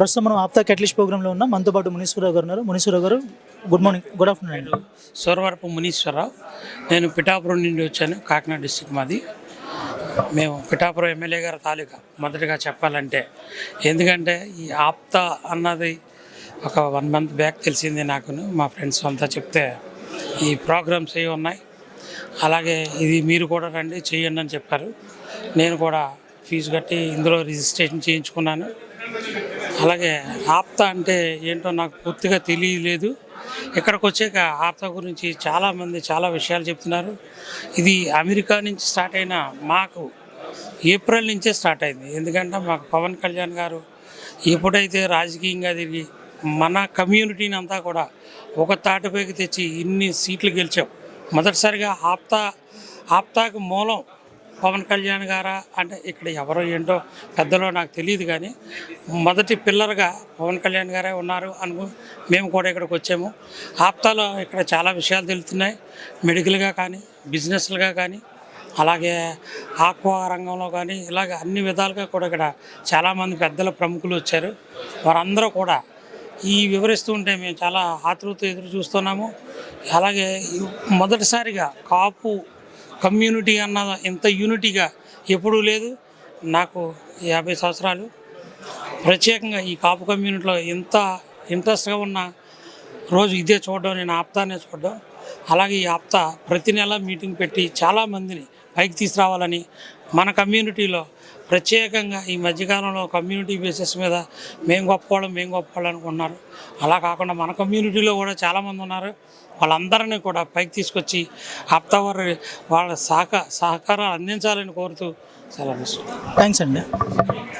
ప్రస్తుతం మనం ఆప్తా క్యాటలిస్ట్ ప్రోగ్రాంలో ఉన్నాం. మనతో పాటు మునీశ్వరరావు గారు ఉన్నారు. మునీశ్వరరావు గారు, గుడ్ మార్నింగ్, గుడ్ ఆఫ్టర్నూన్ అండి. సూరవరపు మునీశ్వరరావు. నేను పిఠాపురం నుండి వచ్చాను, కాకినాడ డిస్టిక్ మాది. మేము పిఠాపురం ఎమ్మెల్యే గారి తాలూకా మొదటిగా చెప్పాలంటే, ఎందుకంటే ఈ ఆప్తా అన్నది ఒక 1 month బ్యాక్ తెలిసింది నాకును. మా ఫ్రెండ్స్ అంతా చెప్తే ఈ ప్రోగ్రామ్స్ అవి ఉన్నాయి, అలాగే ఇది మీరు కూడా రండి చేయండి అని చెప్పారు. నేను కూడా ఫీజు కట్టి ఇందులో రిజిస్ట్రేషన్ చేయించుకున్నాను. అలాగే ఆప్తా అంటే ఏంటో నాకు పూర్తిగా తెలియలేదు. ఇక్కడికి వచ్చాక ఆప్తా గురించి చాలామంది చాలా విషయాలు చెప్తున్నారు. ఇది అమెరికా నుంచి స్టార్ట్ అయిన మాకు ఏప్రిల్ నుంచే స్టార్ట్ అయింది. ఎందుకంటే మాకు పవన్ కళ్యాణ్ గారు ఎప్పుడైతే రాజకీయంగా తిరిగి మన కమ్యూనిటీని అంతా కూడా ఒక తాటిపైకి తెచ్చి ఇన్ని సీట్లు గెలిచాం. మొదటిసారిగా ఆప్తాకు మూలం పవన్ కళ్యాణ్ గారా అంటే ఇక్కడ ఎవరో ఏంటో పెద్దలో నాకు తెలియదు, కానీ మొదటి పిల్లర్గా పవన్ కళ్యాణ్ గారే ఉన్నారు మేము కూడా ఇక్కడికి వచ్చాము. ఆప్తాలో ఇక్కడ చాలా విషయాలు తెలుస్తున్నాయి, మెడికల్గా కానీ, బిజినెస్లుగా కానీ, అలాగే ఆక్వా రంగంలో కానీ, ఇలాగ అన్ని విధాలుగా కూడా ఇక్కడ చాలామంది పెద్దల ప్రముఖులు వచ్చారు. వారందరూ కూడా ఈ వివరిస్తూ ఉంటే మేము చాలా ఆతృత ఎదురు చూస్తున్నాము. అలాగే మొదటిసారిగా కాపు కమ్యూనిటీ అన్న ఇంత యూనిటీగా ఎప్పుడూ లేదు. నాకు 50 సంవత్సరాలు. ప్రత్యేకంగా ఈ కాపు కమ్యూనిటీలో ఇంత ఇంట్రెస్ట్గా ఉన్న రోజు ఇదే చూడడం, నేను ఆప్తానే చూడడం. అలాగే ఈ ఆప్తా ప్రతి నెల మీటింగ్ పెట్టి చాలామందిని పైకి తీసుకురావాలని, మన కమ్యూనిటీలో ప్రత్యేకంగా ఈ మధ్యకాలంలో కమ్యూనిటీ బేసిస్ మీద మేము గొప్పవాళ్ళం అనుకున్నారు. అలా కాకుండా మన కమ్యూనిటీలో కూడా చాలామంది ఉన్నారు. వాళ్ళందరినీ కూడా పైకి తీసుకొచ్చి ఆప్తా వారి వాళ్ళ సహకారాలు అందించాలని కోరుతూ చాలా థ్యాంక్స్ అండి.